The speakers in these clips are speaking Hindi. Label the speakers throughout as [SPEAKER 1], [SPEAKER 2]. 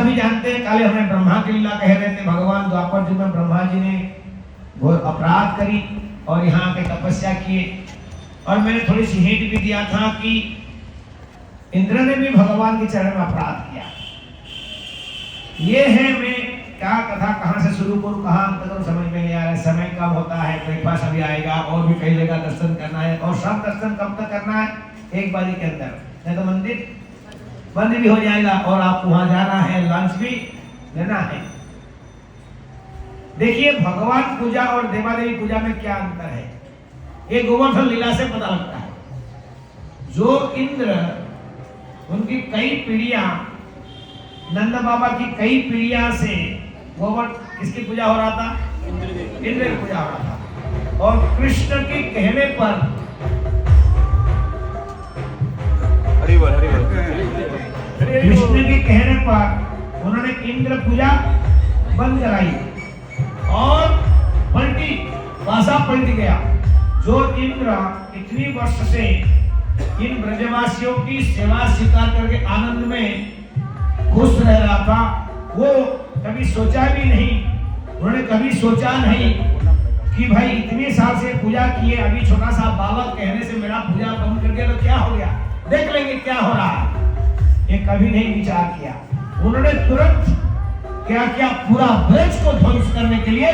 [SPEAKER 1] सभी जानते हैं, काले हमें ब्रह्मा की लीला कह रहे थे। भगवान द्वापर युग में ब्रह्मा जी ने घोर अपराध करी और यहाँ के तपस्या किए। और मैंने थोड़ी सी हिंट भी दिया था कि इंद्र ने भी भगवान के चरण में अपराध किया। ये है, मैं क्या कथा कहाँ से शुरू करूँ, कहाँ अंत करूँ, समझ में नहीं आ रहा है। समय कम होता है, ब्रेकफास्ट अभी आएगा और भी कई जगह दर्शन करना है। और सब दर्शन कब तक करना है? 1 बजे के अंदर, नहीं तो मंदिर बंद भी हो जाएगा और आपको वहां जाना है, लंच भी लेना है। देखिए भगवान पूजा और देवादेवी पूजा में क्या अंतर है, ये गोवर्धन लीला से पता लगता है। जो इंद्र, उनकी कई पीढ़ियां, नंद बाबा की कई पीढ़ियां से गोवर्धन किसकी पूजा हो रहा था? इंद्र की पूजा हो रहा था। और कृष्ण के कहने पर कृष्ण के कहने पर उन्होंने इंद्र पूजा बंद कराई और पलटी, भाषा पलट गया। जो इंद्र इतनी वर्ष से इन ब्रजवासियों की सेवा स्वीकार करके आनंद में खुश रह रहा था, वो कभी सोचा भी नहीं, उन्होंने कभी सोचा नहीं कि भाई इतने साल से पूजा किए, अभी छोटा सा बालक कहने से मेरा पूजा बंद कर दिया तो क्या हो गया, देख लेंगे क्या हो रहा है। ये कभी नहीं विचार किया। उन्होंने तुरंत क्या किया, पूरा ब्रज को ध्वंस करने के लिए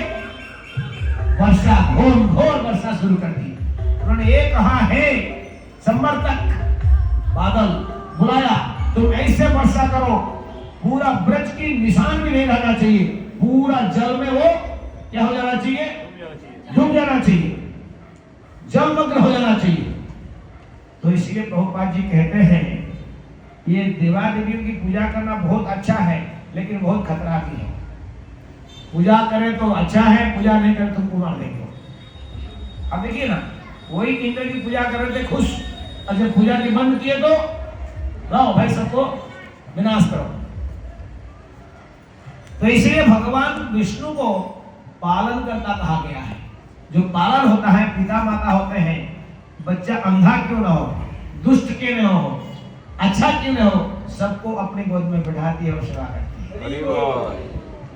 [SPEAKER 1] वर्षा, घोर वर्षा शुरू कर दी। उन्होंने ये कहा है, समर्थक बादल बुलाया, तुम ऐसे वर्षा करो पूरा ब्रज की निशान भी नहीं रहना चाहिए, पूरा जल में वो क्या हो जाना चाहिए, डूब जाना चाहिए, जलमग्न हो जाना चाहिए। तो इसलिए प्रभुपाद जी कहते हैं ये देवा देवियों की पूजा करना बहुत अच्छा है, लेकिन बहुत खतरा भी है। पूजा करें तो अच्छा है, पूजा नहीं करें तुमको मार देंगे। अब देखिए ना, वही इंद्र की पूजा कर रहे थे खुश, और जब पूजा की बंद किए तो लाओ भाई सबको विनाश करो। तो इसलिए भगवान विष्णु को पालन करता कहा गया है। जो पालन होता है, पिता माता होते हैं, बच्चा अंधा क्यों ना हो, दुष्ट क्यों ना हो, अच्छा क्यों ना हो, सबको अपनी गोद में बैठाती है और सेवा करती है,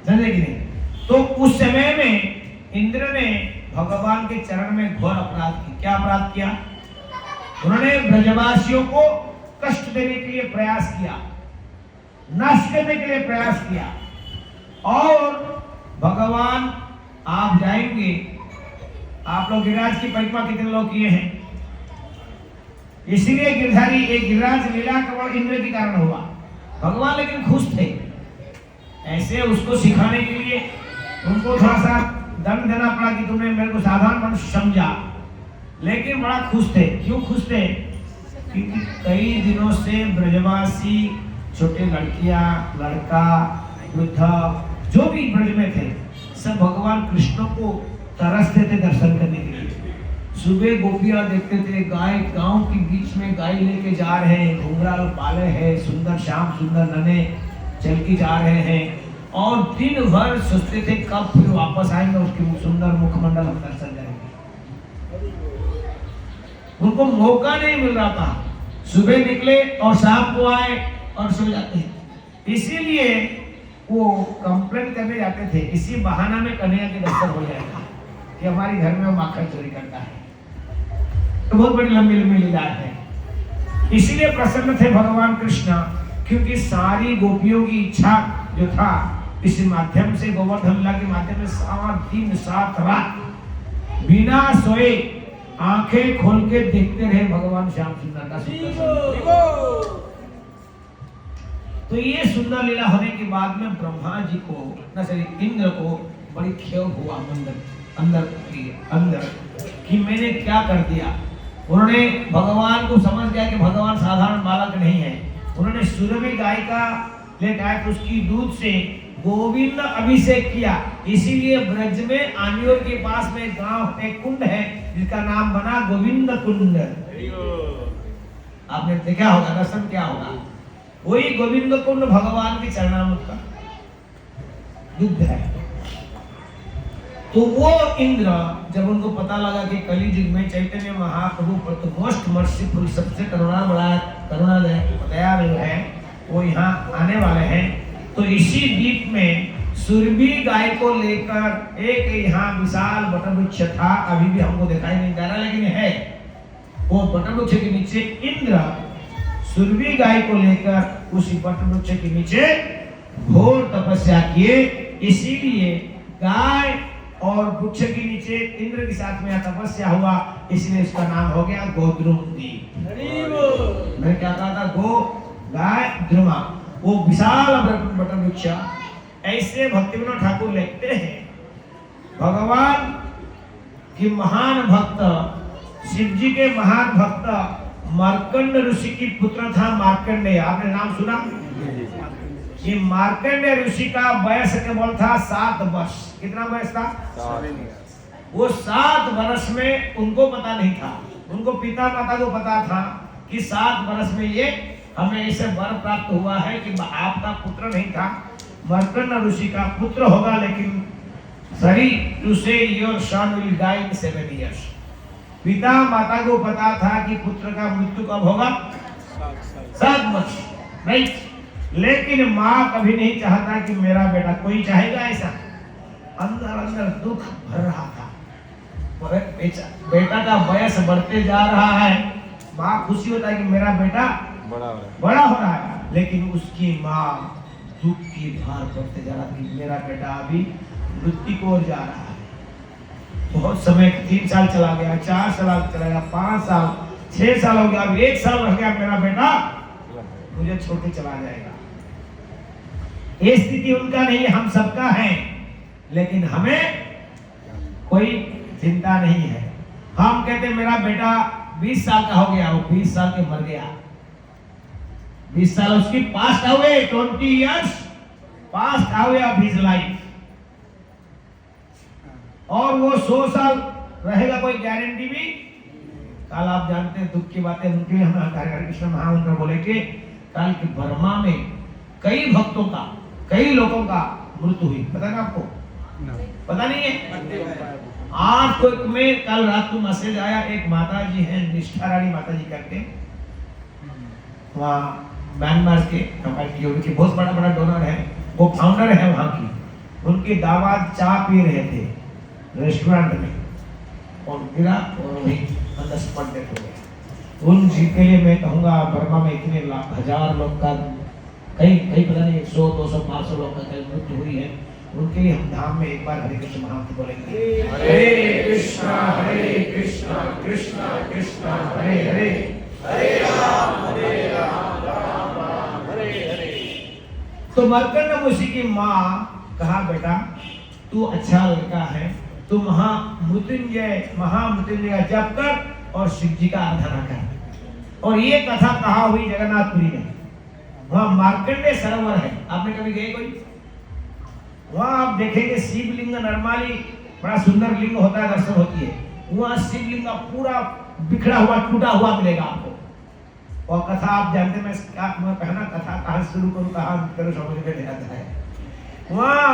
[SPEAKER 1] समझे कि नहीं। तो उस समय में इंद्र ने भगवान के चरण में घोर अपराध किया। क्या अपराध किया? उन्होंने ब्रजवासियों को कष्ट देने के लिए प्रयास किया, नाश करने के लिए प्रयास किया। और भगवान, आप जाएंगे, आप लोग गिरिराज की परिक्रमा कितने लोग किए हैं? इसीलिए गिरधारी एक गिरिराज लीला केवल इंद्र के कारण हुआ। भगवान लेकिन खुश थे, ऐसे उसको सिखाने के लिए उनको थोड़ा सा दंड देना पड़ा कि तुमने मेरे को साधारण मनुष्य समझा, लेकिन बड़ा खुश थे। क्यों खुश थे? क्योंकि कई दिनों से ब्रजवासी, छोटे लड़कियां, लड़का, वृद्ध जो भी ब्रज में थे, सब भगवान कृष्ण को तरसते थे दर्शन करने के लिए। सुबह गोपियां देखते थे, गाय गांव के बीच में गाय लेके जा रहे हैं, घुंघराल पाले हैं, सुंदर श्याम सुंदर नने चल के जा रहे हैं, और दिन भर सोचते थे कब फिर वापस आएंगे, उसके सुंदर मुखमंडल हम दर्शन करेंगे। उनको मौका नहीं मिल रहा था, सुबह निकले और शाम को आए और सो जाते हैं। इसीलिए वो कंप्लेन करने जाते थे, इसी बहाना में कन्हैया के दर्शन हो जाएगा कि हमारी घर में वो माखन चोरी करता है। तो बहुत बड़ी लंबी लंबी लीला है। इसीलिए प्रसन्न थे भगवान कृष्ण, क्योंकि सारी गोपियों की इच्छा जो था, इस माध्यम से, गोवर्धन लीला के माध्यम से 7 दिन 7 रात बिना सोए आंखें खोल के देखते रहे भगवान श्याम सुंदर का सुंदर। तो ये सुंदर लीला होने के बाद में ब्रह्मा जी को, इंद्र को बड़ी खेद हुआ अंदर कि मैंने क्या कर दिया। उन्होंने भगवान को समझ गया कि भगवान साधारण बालक नहीं है। उन्होंने सुरभि गाय का लेकर आए, उसकी दूध से गोविंद अभिषेक किया। इसीलिए ब्रज में आनियोर के पास में गांव एक कुंड है जिसका नाम बना गोविंद कुंड। आपने देखा होगा, दर्शन क्या होगा, वही गोविंद कुंड भगवान के चरणामृत का युद्ध है। तो वो इंद्र, जब उनको पता लगा कि कली युग में चैतन्य महाप्रभु मोस्ट मर्सीफुल, सबसे करुणा दयालु है, वो यहाँ आने वाले हैं, तो इसी द्वीप में सुरभि गाय को लेकर एक यहाँ विशाल वटवृक्ष था, अभी भी हमको दिखाई नहीं दे रहा लेकिन है। वो वटवृक्ष के नीचे इंद्र सुरभि गाय को लेकर उसी वटवृक्ष के नीचे घोर तपस्या किए। इसीलिए गाय और वृक्ष के नीचे इंद्र के साथ में तपस्या हुआ, इसलिए उसका नाम हो गया गोद्रुमदी। मैं क्या कहा था? गो गाय द्रुमा, वो विशाल वटवृक्ष। ऐसे भक्तिविनोद ठाकुर लिखते हैं भगवान की महान भक्त, शिव जी के महान भक्त मार्कंड ऋषि की पुत्र था मार्कंडेय। आपने नाम सुना? ये मार्कंडेय ऋषि का वयस केवल था 7 वर्ष। कितना वयस था? 7। वो 7 वर्ष में उनको पता नहीं था, उनको पिता माता को पता था कि 7 वर्ष में ये हमें ऐसे वर प्राप्त हुआ है कि आपका पुत्र नहीं था, मार्कंड ऋषि का पुत्र होगा, लेकिन sorry to say your son will die in 7 years। पिता माता को पता था कि पुत्र का मृत्यु कब होगा? 7 वर्ष, राइट। लेकिन माँ कभी नहीं चाहता कि मेरा बेटा, कोई चाहेगा ऐसा? अंदर अंदर दुख भर रहा था। बेटा का वयस बढ़ते जा रहा है, माँ खुशी होता है कि मेरा बेटा बड़ा हो रहा है, लेकिन उसकी माँ दुख की भार बढ़ते जा रहा कि मेरा बेटा अभी मृत्यु को ओर जा रहा है। बहुत समय, 3 साल चला गया, 4 साल चला गया, 5 साल, 6 साल हो गया, अब 1 साल रह गया, मेरा बेटा मुझे छोड़ के चला जाएगा। ये स्थिति उनका नहीं, हम सबका है, लेकिन हमें कोई चिंता नहीं है। हम कहते मेरा बेटा 20 साल का हो गया, वो 20 साल के मर गया, 20 साल उसकी passed away, 20 years passed away of his life, और वो 100 साल रहेगा, कोई गारंटी भी। कल आप जानते हैं दुख की बातें, उनके लिए हम हरे कृष्ण महामंत्र बोले कि कल की बर्मा में कई भक्तों का, कई लोगों का मृत्यु हुई। पता ना आपको? पता नहीं है? 8 में कल रात को मैसेज आया, एक माता जी हैं, निष्ठा रानी माता जी करके, वहाँ म्यांमार के उनके बहुत बड़ा डोनर है, वो फाउंडर है वहाँ की। उनके दामाद चाय पी रहे थे रेस्टोरेंट में और गिरा और वही अंदर स्पॉट डेथ हो गया। उन जी के लिए मैं कहूँगा बर्मा में इतने हजार लोग का, कई पता नहीं 100, 200, 500 लोग का मृत्यु हुई है। उनके लिए हम धाम में एक बार हरे कृष्ण महामंत्र बोलेंगे, हरे कृष्णा कृष्णा कृष्णा हरे हरे, हरे राम राम राम हरे हरे। तो मार्कंड ऋषि की माँ कहा, बेटा तू अच्छा लड़का है, तू महामृत्युंजय जप कर और शिव जी का आराधना कर। और ये कथा कहा हुई जगन्नाथपुरी में, वहाँ मार्कंडेय सरोवर है। आपने कभी गए कोई? वहाँ आप देखेंगे शिवलिंग नॉर्मली बड़ा सुंदर लिंग होता है, दर्शन होती है। वहाँ शिवलिंग पूरा बिखरा हुआ, टूटा हुआ मिलेगा आपको। और कथा आप जानते हैं, मैं कहना कथा कहाँ शुरू करूँ, कहाँ करूँ, समझ में नहीं आता है। वहाँ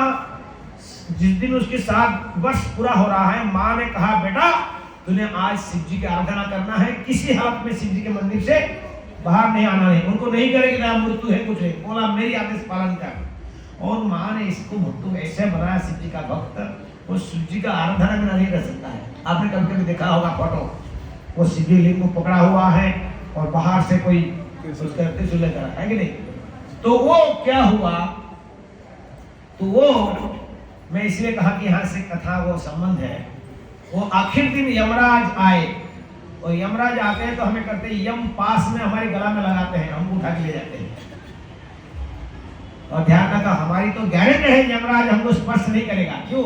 [SPEAKER 1] जिस दिन उसके 7 वर्ष पूरा हो रहा है, माँ ने कहा, बेटा तूने आज शिव जी की आराधना करना है, किसी हालत में शिव जी के मंदिर से बाहर नहीं आना है। उनको नहीं करेगी ना मृत्यु है कुछ है, बोला मेरी आदेश पालन कर। और माँ ने इसको भक्तों ऐसे बनाया, शिव जी का भक्त वो शिव जी का आराधना बिना नहीं रह सकता है। आपने कभी कभी देखा होगा फोटो, वो शिवलिंग को पकड़ा हुआ है और बाहर से कोई उसका त्रिशूल लेकर है कि नहीं। तो वो क्या हुआ, तो वो मैं इसलिए कहा कि यहाँ से कथा वो संबंध है। वो आखिर दिन यमराज आए, और यमराज आते हैं तो हमें करते हैं यम पास में हमारे गला में लगाते हैं, हम उठा के ले जाते हैं। और ध्यान रखा, हमारी तो गारंटी है यमराज हमको स्पर्श नहीं करेगा। क्यों?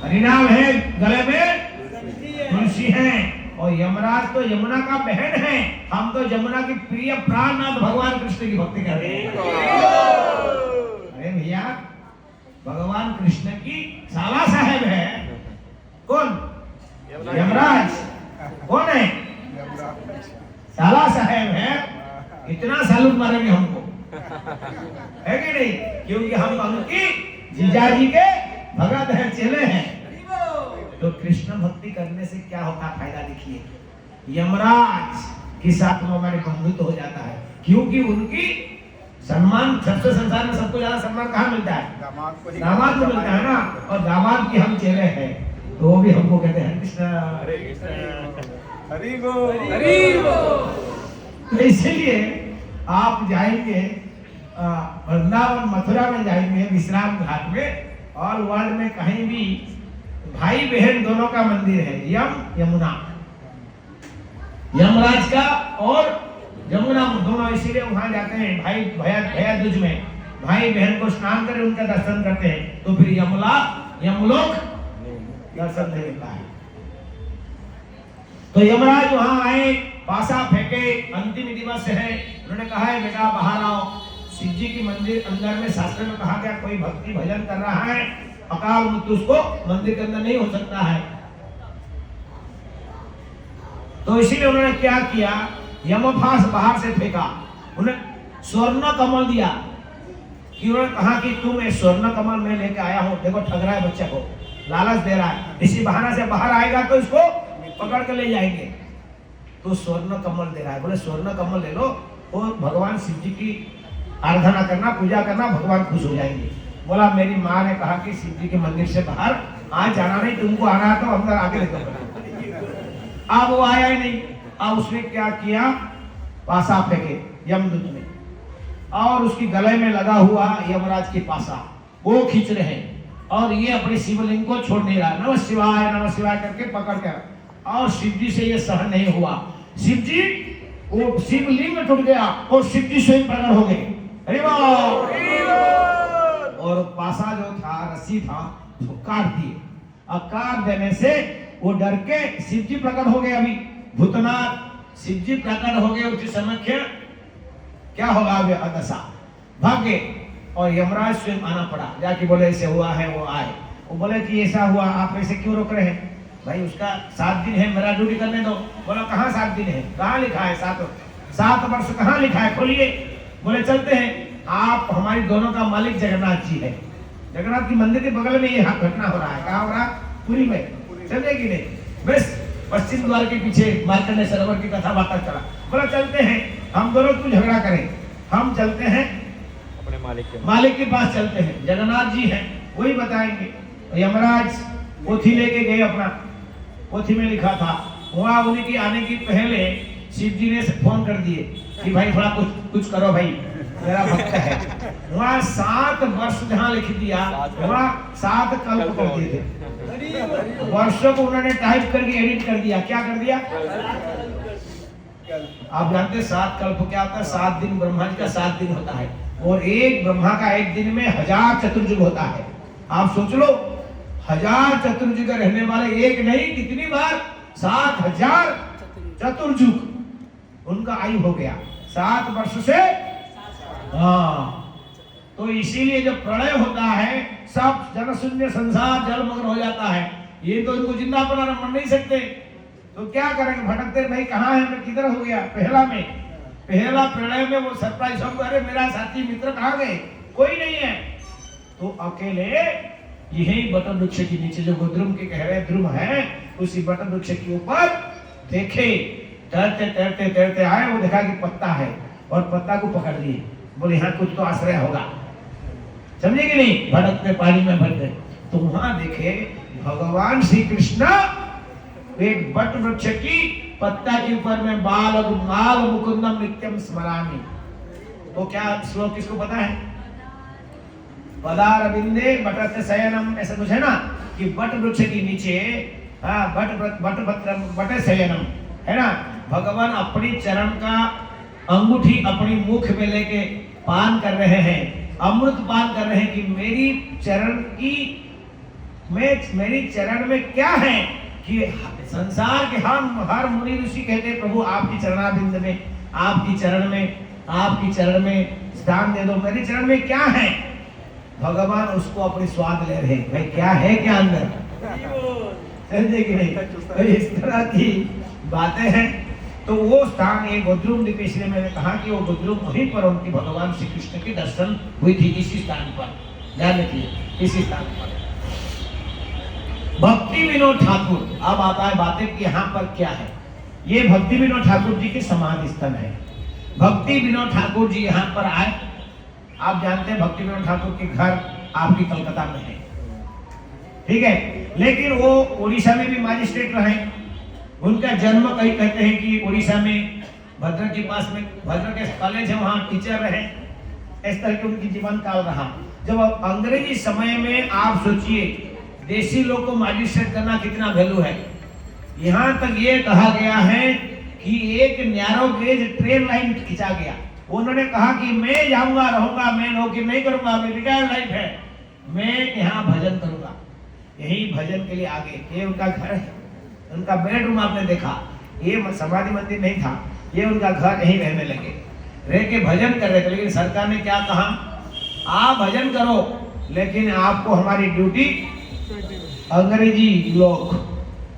[SPEAKER 1] हरिनाम है, गले में तुलसी है, और यमराज तो यमुना का बहन है। हम तो यमुना की प्रिय प्राणनाथ भगवान कृष्ण की भक्ति करते हैं। अरे भैया, भगवान कृष्ण की साला साहेब है कौन? यमराज। कौन है? साला साहेब है। इतना सैल्यूट मारेंगे हमको, है कि नहीं? क्योंकि हम उनकी जीजा जी के भगत हैं, चेले हैं। तो कृष्ण भक्ति करने से क्या होता फायदा देखिए, यमराज के साथ में हमारे बंधुत्व हो जाता है, क्योंकि उनकी सम्मान सबसे संसार में सबको ज्यादा सम्मान कहाँ मिलता है? दामाद को मिलता है ना। और दामाद की हम चेले हैं तो वो भी हमको कहते हैं कृष्ण हरे कृष्ण हरि बोल हरि बोल। तो इसीलिए आप जाएंगे वृंदावन मथुरा में जाएंगे विश्राम घाट में, और वर्ल्ड में कहीं भी भाई बहन दोनों का मंदिर है, यमुना यमराज का और यमुना दोनों, इसीलिए वहां जाते हैं भाई भैया दूज में भाई बहन को स्नान कर उनका दर्शन करते हैं, तो फिर यमलोक दर्शन नहीं मिलता है। तो यमराज वहां आए, पासा फेंके, अंतिम दिवस है, उन्होंने कहा है बेटा बाहर आओ। शिव जी की मंदिर अंदर में शास्त्र में कहा गया कोई भक्ति भजन कर रहा है अकाल मृत्यु उसको मंदिर के अंदर नहीं हो सकता है। तो इसीलिए उन्होंने क्या किया, यमफास बाहर से फेंका, उन्हें स्वर्ण कमल दिया कि उन्होंने कहा कि तुम ये स्वर्ण कमल मैं लेके आया हूं, देखो ठग रहा है बच्चे को, लालच दे रहा है, इसी बहाना से बाहर आएगा तो इसको पकड़ के ले जाएंगे। तो स्वर्ण कमल दे रहा है, बोले स्वर्ण कमल ले लो और भगवान शिव जी की आराधना करना, पूजा करना, भगवान खुश हो जाएंगे। बोला मेरी माँ ने कहा कि शिव जी के मंदिर से बाहर आज जाना नहीं, तुमको आना है तो अंदर आके लेकर। अब वो आया ही नहीं। अब उसने क्या किया, पासा फेंके यमदूत में, और उसकी गले में लगा हुआ यमराज की पासा वो खींच रहे हैं, और ये अपने शिवलिंग को छोड़ नहीं रहा, नमः शिवाय करके पकड़ कर, और शिव जी से ये सहन नहीं हुआ। शिव जी वो शिवलिंग टूट गया और शिव जी स्वयं प्रकट हो गए। अरे और पासा जो था, रस्सी था, उसको काट दिए, और काट देने से वो डर के शिव जी प्रकट हो गए। अभी भूतनाथ शिव जी प्रकट हो गए, उसी समय क्या होगा अभी दशा, भाग गए, और यमराज स्वयं आना पड़ा, जाके बोले ऐसे हुआ है, वो आए, वो बोले कि ऐसा हुआ, आप ऐसे क्यों रोक रहे हैं भाई, उसका 7 दिन है, मेरा ड्यूटी करने दो। बोला कहाँ 7 दिन है, कहाँ लिखा है 7 वर्ष कहाँ लिखा है, खोलिए। बोले चलते हैं, आप हमारी दोनों का मालिक जगन्नाथ जी है, जगन्नाथ की मंदिर के बगल में ये घटना हो रहा है, कहाँ हो रहा है, पुरी में, चले कि नहीं, बस पश्चिम द्वार के पीछे मार्कंडेय सरोवर की कथा बात चला। बोला चलते हैं, हम दोनों क्यों झगड़ा करें, हम चलते हैं अपने मालिक के पास चलते हैं, जगन्नाथ जी हैं वही बताएंगे। यमराज पोथी लेके गए, अपना पोथी में लिखा था, वहां उनकी आने की पहले शिव जी ने फोन कर दिए कि भाई थोड़ा कुछ करो भाई, मेरा भक्त है। वहां 7 वर्ष जहां लिख दिया, वहां 7 कल्प कर दिए थे, वर्षों को उन्होंने टाइप करके एडिट कर दिया। क्या कर दिया आप जानते 7 कल्प क्या होता है, 7 दिन ब्रह्मा जी का 7 दिन होता है, और एक ब्रह्मा का एक दिन में 1000 चतुर्युग होता है। आप सोच लो 1000 चतुर्युग रहने वाले, एक नहीं कितनी बार 7000 चतुर्युग उनका आयु हो गया 7 वर्ष से। हाँ, तो इसीलिए जब प्रलय होता है सब जनशून्य संसार जलमग्न हो जाता है, ये तो इनको जिंदा अपना मन नहीं सकते, तो क्या करेंगे, भटकते भाई कहाँ है, मैं किधर हो गया। पहला प्रलय में वो सरप्राइज हो, अरे मेरा साथी मित्र कहाँ गए, कोई नहीं है, तो अकेले यही बटन वृक्ष के नीचे जो गुद्रुम के कह रहे ध्रुव है, उसी बटन वृक्ष के ऊपर देखे, तैरते आए, वो देखा कि पत्ता है, और पत्ता को पकड़ लिए, बोले यहाँ कुछ तो आश्रय होगा, समझे कि नहीं, भटकते पानी में भर गए। तो वहां देखे भगवान श्री कृष्ण एक बट वृक्ष की पत्ता के ऊपर में बाल मुकुंदम नित्यम स्मरामि। तो क्या श्लोक किसको पता है, पदारविंदे बटस्य शयनम, ऐसा कुछ है ना, कि बट वृक्ष के नीचे बट शयनम है ना, भगवान अपनी चरण का अंगूठी अपनी मुख में लेके पान कर रहे हैं, अमृत पान कर रहे हैं कि मेरी चरण में क्या है, कि संसार के हर मुनि ऋषि कहते हैं प्रभु आपकी चरणाबिंद में, आपकी चरण में स्थान दे दो, मेरे चरण में क्या है। भगवान उसको अपनी स्वाद ले रहे, भाई क्या है क्या अंदर, समझे कि नहीं, तो इस तरह की बातें हैं। तो वो स्थान एक गुद्रुम द्वीप, इसलिए मैंने कहा कि वो गुद्रुम वहीं पर उनकी भगवान श्री कृष्ण के दर्शन हुई थी, इसी स्थान पर, ध्यान रखिए इसी स्थान पर। भक्ति विनोद ठाकुर, अब आता है बातें कि यहाँ पर क्या है, ये भक्ति विनोद ठाकुर जी के समाधि स्थल है। भक्ति विनोद ठाकुर जी यहाँ पर आए, आप जानते हैं भक्ति विनोद ठाकुर के घर आपकी कलकत्ता में है, ठीक है, लेकिन वो उड़ीसा में भी मजिस्ट्रेट रहे। उनका जन्म कहीं कहते हैं कि उड़ीसा में भद्रक के पास में भद्रक के कॉलेज है, वहाँ टीचर रहे। इस तरह के उनकी जीवन काल रहा। जब अंग्रेजी समय में आप सोचिए देसी लोग को मजिस्ट्रेट करना कितना वैल्यू है। यहाँ तक ये कहा गया है कि एक नैरो गेज ट्रेन लाइन खींचा गया। उन्होंने कहा कि मैं जाऊंगा रहूंगा, मैं नौकरी नहीं करूंगा, मेरी रिटायर लाइफ है, मैं यहाँ भजन करूंगा। यही भजन के लिए आगे, ये उनका घर है, उनका बेडरूम आपने देखा, ये समाधि मंदिर नहीं था, ये उनका घर, यहीं रहने लगे, रह के भजन कर रहे थे। लेकिन सरकार ने क्या कहा, आप भजन करो लेकिन आपको हमारी ड्यूटी, अंग्रेजी लोग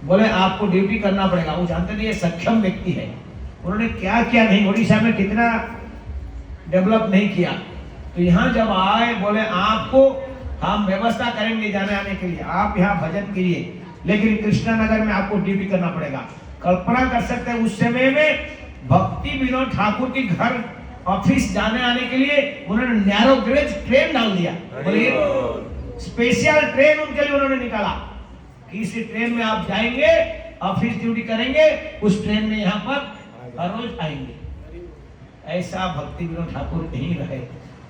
[SPEAKER 1] बोले आपको ड्यूटी करना पड़ेगा। वो जानते थे ये सक्षम व्यक्ति है, उन्होंने क्या किया नहीं, उड़ीसा में कितना डेवलप नहीं किया। तो यहाँ जब आए बोले आपको हम व्यवस्था करेंगे जाने आने के लिए, आप यहाँ भजन कीजिए, लेकिन कृष्णानगर में आपको ड्यूटी करना पड़ेगा। कल्पना कर सकते हैं उस समय में भक्ति विनोद ठाकुर के घर ऑफिस जाने आने के लिए उन्होंने नैरो गेज ट्रेन डाल दिया। बोलिए स्पेशल ट्रेन उनके लिए उन्होंने निकाला कि इस ट्रेन में आप जाएंगे, ऑफिस ड्यूटी करेंगे, उस ट्रेन में यहाँ पर हर रोज आएंगे। ऐसा भक्ति विनोद ठाकुर यहीं रहे।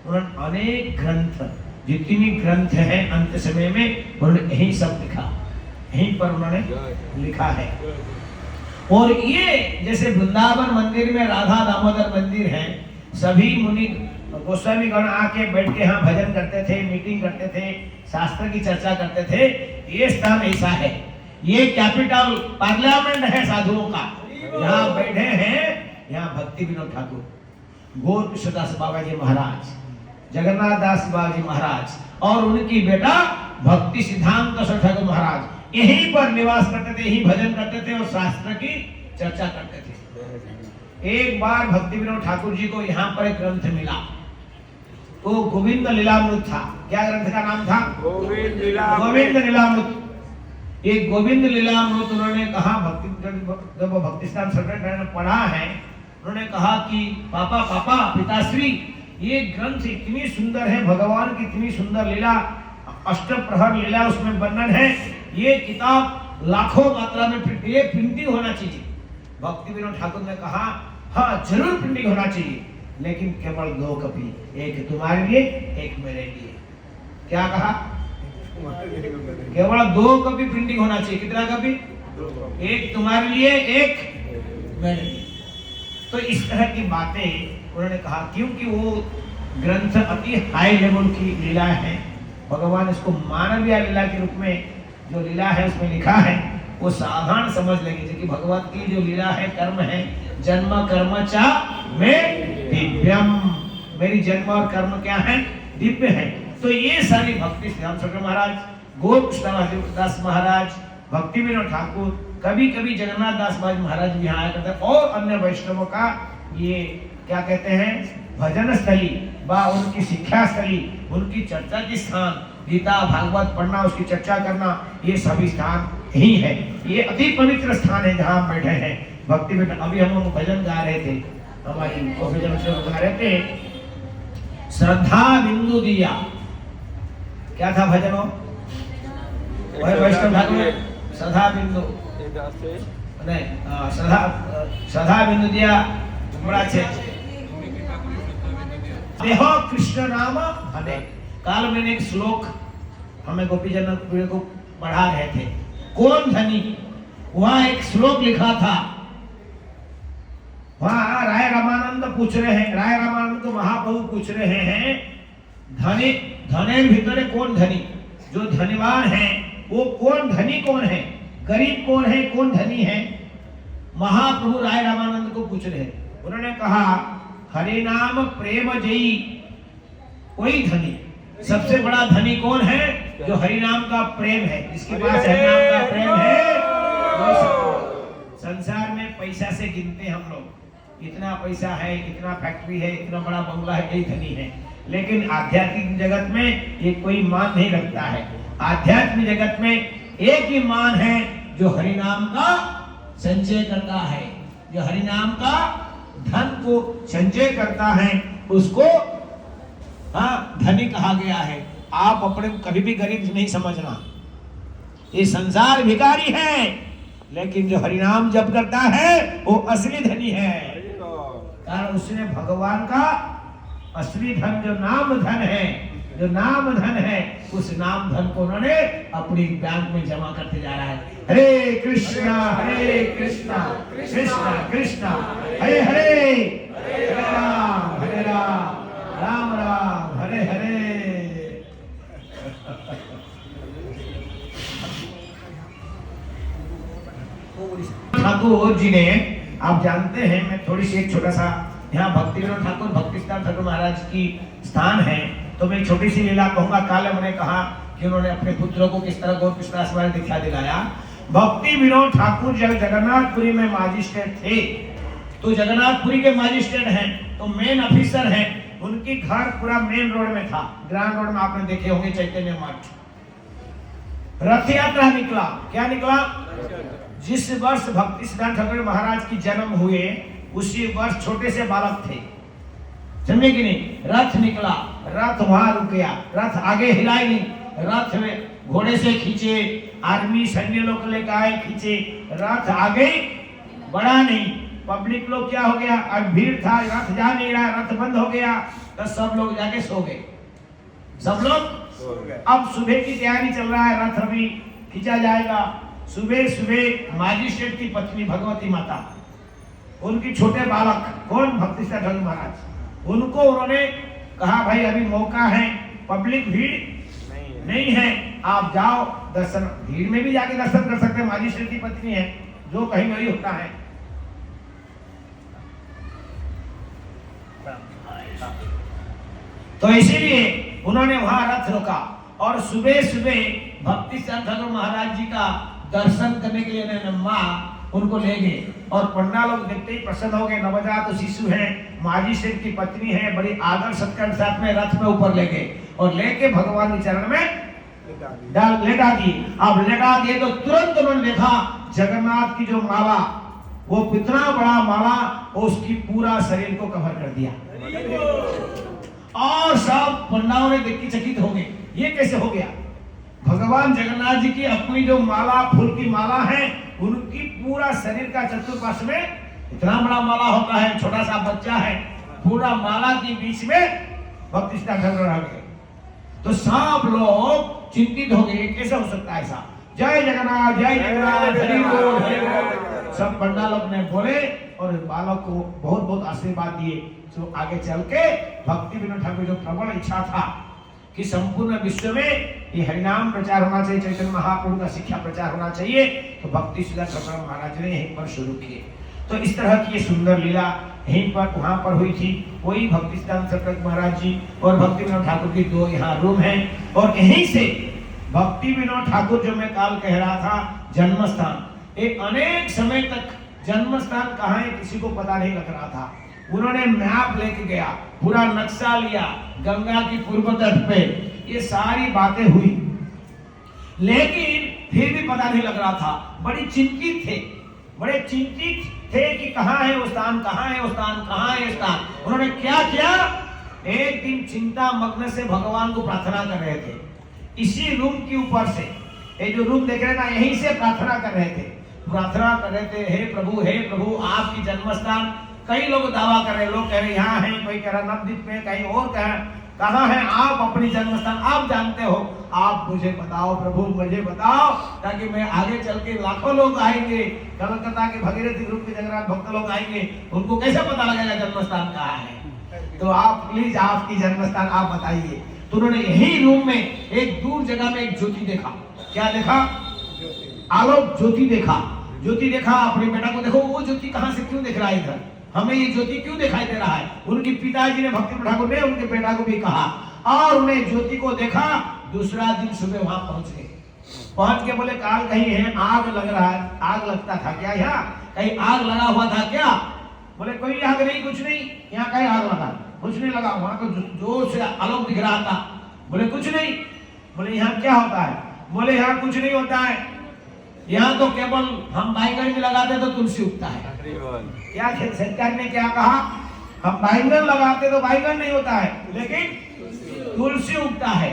[SPEAKER 1] उन्होंने अनेक ग्रंथ, जितनी ग्रंथ है अंत समय में उन्होंने यही सब लिखा, यहीं पर उन्होंने लिखा है। और ये जैसे वृंदावन मंदिर में राधा दामोदर मंदिर है, सभी मुनि गोस्वामी गण आके बैठ के यहाँ भजन करते थे, मीटिंग करते थे, शास्त्र की चर्चा करते थे। ये स्थान ऐसा है, ये कैपिटल पार्लियामेंट है साधुओं का, यहाँ बैठे हैं, यहाँ भक्ति विनोद ठाकुर, गौर कृष्णदास बाबा जी महाराज, जगन्नाथ दास बाबा जी महाराज और उनकी बेटा भक्ति सिद्धांत ठाकुर महाराज यहीं पर निवास करते थे, यहीं भजन करते थे और शास्त्र की चर्चा करते थे। एक बार भक्ति विनोद ठाकुर जी को यहाँ पर एक ग्रंथ मिला, तो गोविंद लीलामृत था। क्या ग्रंथ का नाम था? गोविंद लीलामृत। एक गोविंद लीलामृत उन्होंने कहा, भक्ति जब भक्ति सिद्धांत सरकार ने पढ़ा है, उन्होंने कहा कि पापा पिताश्री, ये ग्रंथ इतनी सुंदर है, भगवान की इतनी सुंदर लीला, अष्टप्रहर लीला उसमें वर्णन है, ये किताब लाखों मात्रा में ये प्रिंटिंग होना चाहिए। भक्ति विनोद ठाकुर ने कहा हाँ जरूर प्रिंटिंग होना चाहिए, लेकिन केवल 2 कॉपी, एक तुम्हारे लिए एक मेरे लिए। क्या कहा? केवल 2 कॉपी प्रिंटिंग होना चाहिए। कितना कॉपी? एक तुम्हारे लिए एक मेरे लिए। तो इस तरह की बातें उन्होंने कहा, क्योंकि वो ग्रंथ अति हाई लेवल की लीला है। भगवान इसको मानवीय लीला के रूप में जो लीला है उसमें लिखा है, वो साधारण समझ लेंगे कि भगवत की जो लीला है, कर्म है, जन्म कर्म चा में दिव्यम, मेरी जन्म और कर्म क्या है? दिव्य है। तो ये सारी भक्ति सिद्धांत सरकार महाराज, गौर कृष्णदास महाराज, भक्ति विनोद ठाकुर, कभी कभी जगन्नाथ दास महाराज भी यहाँ आया करते, और अन्य वैष्णवों का ये क्या कहते हैं, भजन स्थली व उनकी शिक्षा स्थली, उनकी चर्चा की स्थान, गीता भागवत पढ़ना, उसकी चर्चा करना, ये सभी स्थान ही है। ये अति पवित्र स्थान है जहाँ हम बैठे हैं। भक्ति में अभी हम भजन गा रहे थे, हमारी भजन से गा रहे थे, श्रद्धा बिंदु दिया। क्या था भजन? वैष्णव ठाकुर श्रद्धा बिंदु नहीं, श्रद्धा बिंदु दिया बड़ा अच्छे देहो कृष्ण नाम हमें। काल मैंने एक श्लोक हमें गोपीजन को पढ़ा रहे थे, कौन धनी, वहां एक श्लोक लिखा था। वहां राय रामानंद पूछ रहे हैं, राय रामानंद को महाप्रभु पूछ रहे हैं, धनी धने भीतर कौन धनी, जो धनवान है वो कौन, धनी कौन है, गरीब कौन है, कौन धनी है? महाप्रभु राय रामानंद को पूछ रहे हैं। उन्होंने कहा हरि नाम प्रेम जयी कोई धनी, सबसे बड़ा धनी कौन है? जो हरि नाम का प्रेम है, जिसके पास हरि नाम का प्रेम है। संसार में पैसा से गिनते हैं हम लोग, इतना पैसा है, इतना फैक्ट्री है, इतना बड़ा बंगला है, यही धनी है। लेकिन आध्यात्मिक जगत में ये कोई मान नहीं रखता है। आध्यात्मिक जगत में एक ही मान है, जो हरि नाम का संचय करता है, जो हरि नाम का धन को संचय करता है, उसको धनी कहा गया है। आप अपने को कभी भी गरीब नहीं समझना। ये संसार भिखारी है, लेकिन जो हरिनाम जप करता है वो असली धनी है। कारण उसने भगवान का असली धन जो नाम धन है, जो नाम धन है, उस नाम धन को उन्होंने अपनी बैंक में जमा करते जा रहा है। हरे कृष्णा कृष्णा कृष्णा हरे हरे, हरे राम राम राम हरे हरे। ठाकुर जी ने, आप जानते हैं, मैं थोड़ी सी एक छोटा सा, यहाँ भक्ति विनोद ठाकुर भक्ति सिद्धांत ठाकुर महाराज की स्थान है, तो मैं छोटी सी लीला कहूंगा। काले मैंने कहा कि उन्होंने अपने पुत्रों को किस तरह गौर कृष्णदास महाराज दिखा दिलाया। भक्ति विनोद ठाकुर जब जगन्नाथपुरी में मजिस्ट्रेट थे, तो जगन्नाथपुरी के मजिस्ट्रेट हैं तो मेन ऑफिसर हैं, उनकी घर पूरा मेन रोड में था। ग्रांड रोड में आपने देखे होंगे चैतन्य मठ। रथ यात्रा निकला, क्या निकला? जिस वर्ष भक्ति सिद्धांत ठाकुर महाराज की जन्म हुए उसी वर्ष छोटे से बालक थे, समझे कि नहीं? रथ निकला, रथ वहां रुक गया, रथ आगे हिला ही नहीं। रथ में घोड़े से खींचे, आर्मी सैन्य लोग लेकर आए, खींचे, रथ आगे बढ़ा नहीं। पब्लिक लोग क्या हो गया, अब भीड़ था, रथ जा नहीं रहा, रथ बंद हो गया, तो सब लोग जाके सो गए, सब लोग। अब सुबह की तैयारी चल रहा है, रथ अभी खींचा जाएगा। सुबह सुबह मजिस्ट्रेट की पत्नी भगवती माता, उनकी छोटे बालक, कौन? भक्ति सिद्धांत ठाकुर महाराज, उनको उन्होंने कहा भाई अभी मौका है, पब्लिक भीड़ नहीं है, आप जाओ दर्शन, भीड़ में भी जाके दर्शन कर सकते हैं, मजिस्ट्रेट की पत्नी है, जो कहीं वही होता है। तो इसीलिए उन्होंने वहां रथ रोका और सुबह सुबह भक्ति सिद्धांत ठाकुर महाराज जी का दर्शन करने के लिए माँ उनको ले गए। और पंडा लोग देखते ही प्रसन्न हो गए, नवजात शिशु है, मजिस्ट्रेट की पत्नी है, बड़ी आदर सत्कार के साथ में रथ में ऊपर ले गए और लेके भगवान के चरण में लेटा दिए। अब लेटा दिए तो तुरंत उन्होंने देखा जगन्नाथ की जो माला, वो कितना बड़ा माला, उसकी पूरा शरीर को कवर कर दिया। और सब पंडाओं ने देख के चकित हो गए, ये कैसे हो गया? भगवान जगन्नाथ जी की अपनी जो माला, फूल की माला है, उनकी पूरा शरीर का चतुर्पार्श्व में इतना बड़ा माला होता है, छोटा सा बच्चा है, पूरा माला के बीच में भक्ति सिद्धांत ठाकुर रह गए। तो सब लोग चिंतित हो गए, कैसे हो सकता है ऐसा? जय जगन्नाथ हरि बोल हरि बोल, सब पंडा लोग ने बोले और बालक को बहुत बहुत आशीर्वाद दिए। तो आगे चल के भक्ति विनोद ठाकुर जो प्रबल इच्छा था कि संपूर्ण विश्व में ये हरिनाम प्रचार होना चाहिए, चैतन्य महाप्रभु का शिक्षा प्रचार होना चाहिए, तो भक्ति सिद्धांत ठाकुर महाराज ने यहीं पर शुरू किए। तो इस तरह की ये सुंदर लीला यहीं पर वहां पर हुई थी। वही भक्ति सिद्धांत ठाकुर महाराज जी और भक्ति विनोद ठाकुर की दो यहाँ रूम है। और यहीं से भक्ति विनोद ठाकुर जो मैं काल कह रहा था, जन्म स्थान, एक अनेक समय तक जन्म स्थान कहाँ है किसी को पता नहीं लग रहा था। उन्होंने मैप लेके गया, पूरा नक्शा लिया, गंगा की पूर्व तट पे ये सारी बातें हुई, लेकिन फिर भी पता नहीं लग रहा था। बड़ी चिंतित थे, बड़े चिंतित थे कि कहाँ है वो स्थान, कहाँ है वो स्थान, कहाँ है स्थान। उन्होंने क्या किया, एक दिन चिंता मग्न से भगवान को प्रार्थना कर रहे थे। इसी रूम के ऊपर से, ये जो रूम देख रहे हैं ना, यहीं से प्रार्थना कर रहे थे, प्रार्थना कर रहे थे, हे प्रभु आपकी जन्म स्थान। कई लोग दावा कर रहे, लोग कह रहे यहाँ है, कोई कह रहा नवद्वीप में, कहीं और कह रहा कहाँ है आप अपनी जन्म स्थान, आप जानते हो, आप मुझे बताओ प्रभु, मुझे बताओ, ताकि मैं आगे चल के लाखों लोग आएंगे, कलकत्ता के भगीरथी ग्रुप के जगन्नाथ भक्त लोग आएंगे, उनको कैसे पता लगेगा जन्म स्थान कहाँ है? तो आप प्लीज आपकी जन्म स्थान आप बताइए। तो उन्होंने यही रूम में एक दूर जगह में एक ज्योति देखा। क्या देखा? आलोक ज्योति देखा। ज्योति देखा, अपने बेटा को देखो, वो ज्योति कहाँ से क्यों दिख रहा है इधर, हमें ये ज्योति क्यों दिखाई दे रहा है? उनके पिताजी ने, भक्ति ठाकुर ने उनके बेटा को भी कहा, और उन्हें ज्योति को देखा। दूसरा दिन सुबह वहां पहुंच गए। पहुंच के बोले काल कहीं है, आग लग रहा है। आग लगता था क्या यहाँ? कहीं आग लगा हुआ था क्या? बोले कोई आग नहीं, कुछ नहीं, यहाँ कहीं आग लगा, कुछ नहीं लगा। वहां तो जोर से आलोक दिख रहा था। बोले कुछ नहीं। बोले यहाँ क्या होता है? बोले यहाँ कुछ नहीं होता है, यहाँ तो केवल हम बैंगन भी लगाते तो तुलसी उगता है। क्या सरकार ने क्या कहा? हम बैंगन लगाते तो बैंगन नहीं होता है, लेकिन तुलसी उगता है।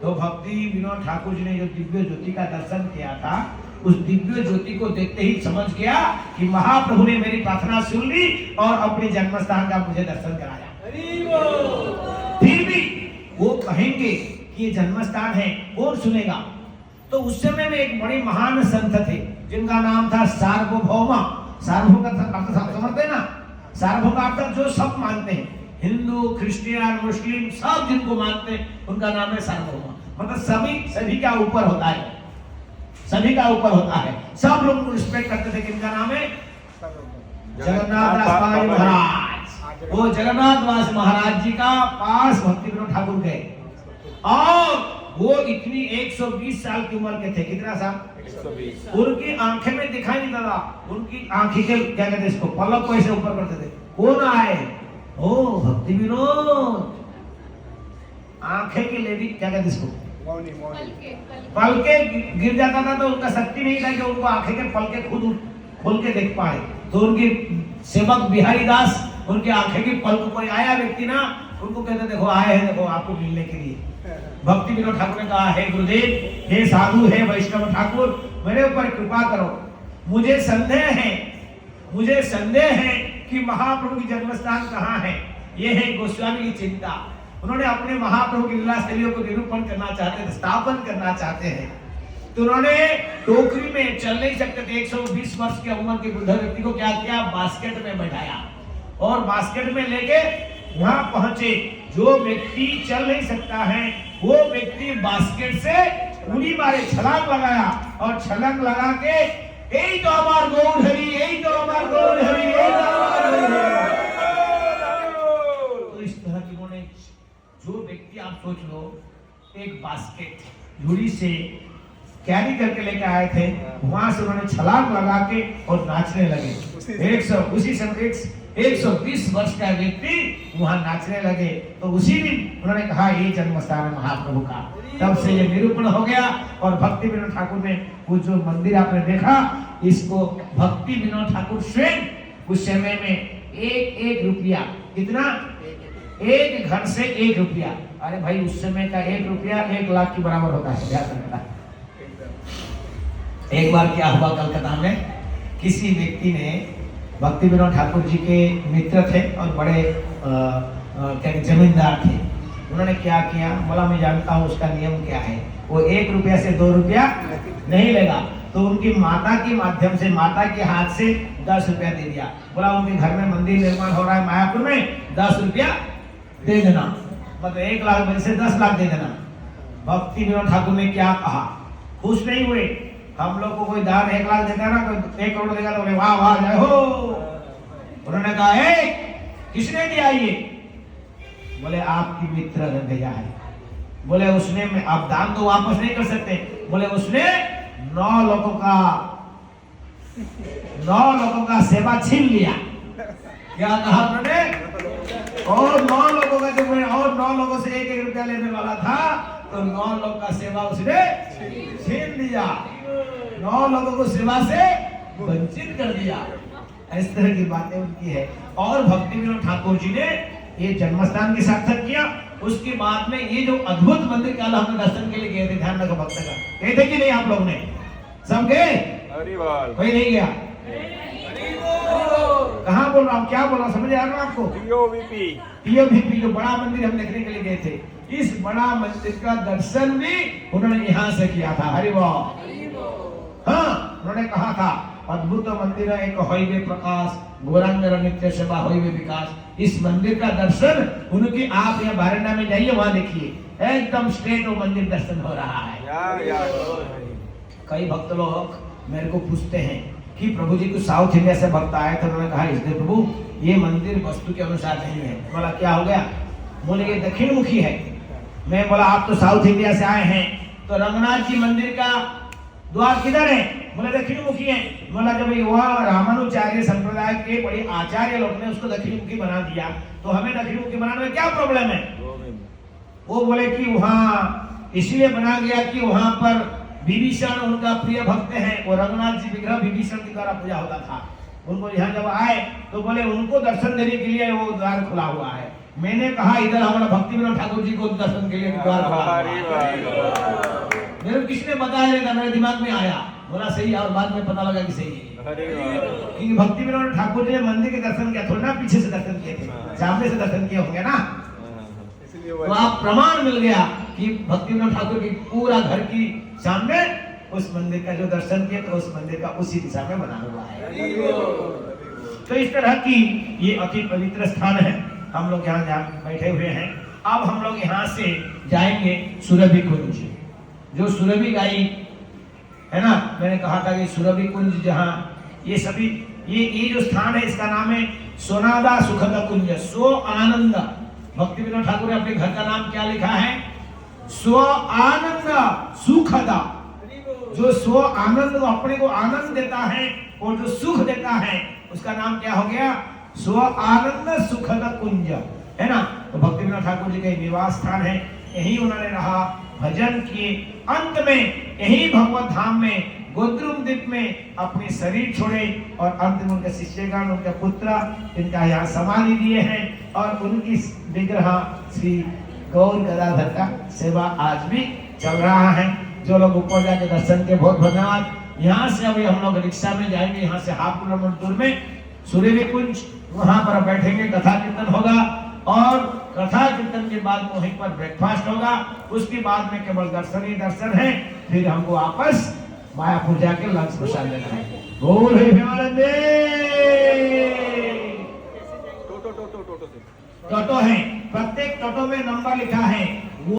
[SPEAKER 1] तो भक्ति विनोद ठाकुर जी ने जो दिव्य ज्योति का दर्शन किया था, उस दिव्य ज्योति को देखते ही समझ गया कि महाप्रभु ने मेरी प्रार्थना सुन ली और अपने जन्म स्थान का मुझे दर्शन कराया। फिर भी वो कहेंगे कि ये जन्म स्थान है, कौन सुनेगा? तो उस समय में एक बड़े महान संत थे जिनका नाम था सार्वभौमा। सार्वभौम का अर्थ समझते हैं ना? सार्वभौम का अर्थ जो सब मानते हैं, हिंदू, क्रिश्चियन, मुस्लिम सब जिनको मानते हैं उनका नाम है सार्वभौम। मतलब सभी का ऊपर होता है, सभी का ऊपर होता है, सब लोग उनको रिस्पेक्ट करते थे। किनका नाम है? जगन्नाथ दास महाराज। वो जगन्नाथ दास महाराज जी का पास भक्ति विनोद ठाकुर गए और वो इतनी 120 साल की उम्र के थे। कितना साल? 120। उनकी आंखें में दिखाई नहीं देता, उनकी आंखें के क्या कहते हैं इसको, पलक को ऐसे ऊपर करते थे। कौन आए? ओ भक्ति विनोद। आंखें की लेडी क्या कहते इसको, पलके गिर जाता था तो उनका शक्ति नहीं था कि उनको आंखें के पलके खुद खोल के देख पाए। तो उनके सेवक बिहारी दास उनके आंखें की पलक, कोई आया व्यक्ति ना, उनको कहते देखो आए हैं, देखो आपको मिलने के लिए। भक्ति विनोद ठाकुर ने कहा, हे गुरुदेव, हे साधु, हे वैष्णव ठाकुर, मेरे ऊपर कृपा करो। मुझे संदेह है कि महाप्रभु की जन्म स्थान कहाँ है। ये है गोस्वामी की चिंता। उन्होंने अपने महाप्रभु की लीला स्थलियों को निरूपण करना चाहते थे, स्थापन करना चाहते हैं। तो उन्होंने टोकरी में चल नहीं सकते थे, 120 वर्ष की उम्र के वृद्ध व्यक्ति को क्या किया, बास्केट में बैठाया और बास्केट में लेके वहां पहुंचे। जो व्यक्ति चल नहीं सकता है वो व्यक्ति बास्केट से उड़ी मारे, छलांग लगाया और छलांग लगा के यही तो हमार गौर हरि, यही तो हमार गौर हरि, यही तो हमार गौर हरि। तो इस तरह की उन्होंने, जो व्यक्ति आप सोच लो एक बास्केट झूड़ी से कैरी करके लेके आए थे, वहां से उन्होंने छलांग लगा के और नाचने लगे। 120 वर्ष का व्यक्ति वहां नाचने लगे। तो उसी दिन उन्होंने कहा ये जन्म स्थान है महाप्रभु का। तब से ये निरूपण हो गया और भक्ति विनोद ठाकुर ने वो जो मंदिर आपने देखा, इसको भक्ति विनोद ठाकुर स्वयं उस समय में एक रुपया, कितना, एक घर से 1 रुपया। अरे भाई उस समय का 1 रुपया 1 लाख के बराबर होता है, ध्यान रखना। एक बार क्या हुआ, कलकत्ता में किसी व्यक्ति ने, भक्ति विनोद ठाकुर जी के मित्र थे और बड़े जमींदार थे, उन्होंने क्या किया, बोला मैं जानता हूँ उसका नियम क्या है, वो 1 रुपया से 2 रुपया नहीं लेगा। तो उनकी माता के माध्यम से, माता के हाथ से 10 रुपया दे दिया। बोला उनके घर में मंदिर निर्माण हो रहा है मायापुर में, 10 रुपया दे देना, मतलब 1 लाख में से 10 लाख दे देना। भक्ति विनोद ठाकुर ने क्या कहा, खुश नहीं हुए। हम लोग को कोई दान 1 लाख देता है ना, कोई 1 करोड़ देगा तो बोले वाह वाह जय हो। उन्होंने कहा किसने दिया ये? बोले आपकी मित्र ने भेजा है। बोले उसने, आप दान तो वापस नहीं कर सकते। बोले उसने 9 लोगों का सेवा छीन लिया। क्या कहा उन्होंने? और 9 लोगों का जो, और 9 लोगों से 1-1 रुपया लेने वाला था, तो 9 लोग का सेवा उसने छीन लिया, 9 लोगों को सेवा से वंचित कर दिया। इस तरह की बातें उनकी है। और भक्ति विनोद ठाकुर जी ने ये जन्मस्थान के सार्थक किया। उसके बाद में ये जो अद्भुत मंदिर का हम दर्शन के लिए गए थे, ध्यान रखो भक्त का, गए थे कि नहीं आप लोग ने? सब गए? कोई नहीं गया? कहाँ बोल रहा हूँ, क्या बोल रहा हूँ, समझ आ रहा है आपको? टीओवीपी जो बड़ा मंदिर हम देखने के लिए गए थे, इस बड़ा मंदिर का दर्शन भी उन्होंने यहाँ से किया था। हरि बोल। हाँ, उन्होंने कहा था अद्भुत मंदिर एक होइबे प्रकाश, गौरांग नित्य सेवा होइबे विकास। इस मंदिर का दर्शन उनकी, आप यहाँ बारंडा में जाइए, वहां देखिए एकदम स्ट्रेट वो मंदिर दर्शन हो रहा है। कई भक्त लोग मेरे को पूछते हैं कि प्रभु जी को साउथ इंडिया से भक्त आए थे, उन्होंने कहा इसलिए प्रभु ये मंदिर वस्तु के अनुसार नहीं है। बोला क्या हो गया? बोले ये दक्षिण मुखी है। मैं बोला आप तो साउथ इंडिया से आए हैं, तो रंगनाथ जी मंदिर का द्वार किधर है? बोले दक्षिण मुखी है। बोला जब वह रामानुचार्य संप्रदाय के बड़े आचार्य लोग ने उसको दक्षिण मुखी बना दिया, तो हमें दक्षिण मुखी बनाने में क्या प्रॉब्लम है? वो बोले कि वहाँ इसलिए बना गया कि वहाँ पर विभीषण उनका प्रिय भक्त है, वो रंगनाथ जी विग्रह विभीषण के द्वारा पूजा होता था। उनको यहाँ जब आए तो बोले उनको दर्शन देने के लिए वो द्वार खुला हुआ है। मैंने कहा इधर हमारा भक्ति विनोद ठाकुर जी को दर्शन के लिए द्वार खोला। मेरे को किसने बताया था, मेरे दिमाग में आया, बोला सही, और बाद में पता लगा कि सही है। क्योंकि भक्ति विनोद ठाकुर जी ने मंदिर के दर्शन किया, थोड़ा ना पीछे से दर्शन किए थे, सामने से दर्शन किए होंगे ना। तो आप प्रमाण मिल गया कि भक्ति विनोद ठाकुर की पूरा घर की सामने उस मंदिर का जो दर्शन किया, तो उस मंदिर का उसी दिशा में बना हुआ है। तो इस तरह की ये अति पवित्र स्थान है। हम लोग यहाँ बैठे हुए हैं। अब हम लोग यहाँ से जाएंगे सुरभि कुंज, जो सुरभि गाई है ना, मैंने कहा था कि सुरभि कुंज, जहाँ ये सभी ये जो स्थान है इसका नाम है सोनादा सुखदा कुंज, सो आनंद। भक्ति विनोद ठाकुर ने अपने घर का नाम क्या लिखा है? स्व आनंद सुखदा। जो स्व आनंद, अपने को आनंद देता है और जो सुख देता है, उसका नाम क्या हो गया? स्व आनंद सुखद कुंज, है ना। तो भक्ति विनोद ठाकुर जी का निवास स्थान है, यही उन्होंने रहा, भजन किए। अंत में यही भगवत धाम में गोद्रुम द्वीप में अपने शरीर छोड़े और अंत में उनके शिष्यगण, उनके पुत्र इनका यहाँ समाधि दिए हैं और उनकी विग्रह श्री गौर गदाधर का सेवा आज भी चल रहा है। जो लोग ऊपर जाके दर्शन के बहुत धन्यवाद। यहाँ से अभी हम लोग रिक्शा में जाएंगे, यहाँ से हाफ किलोमीटर दूर में सुरभि कुंज, वहां पर बैठेंगे, कथा कीर्तन होगा और कथा कीर्तन के बाद वहीं पर ब्रेकफास्ट होगा। उसके बाद में केवल दर्शन ही दर्शन है, फिर हमको वापस मायापुर जाके लंच प्रसाद लेना है। बोल हे प्रेमानंदे। टोटो है, प्रत्येक टोटो में नंबर लिखा है।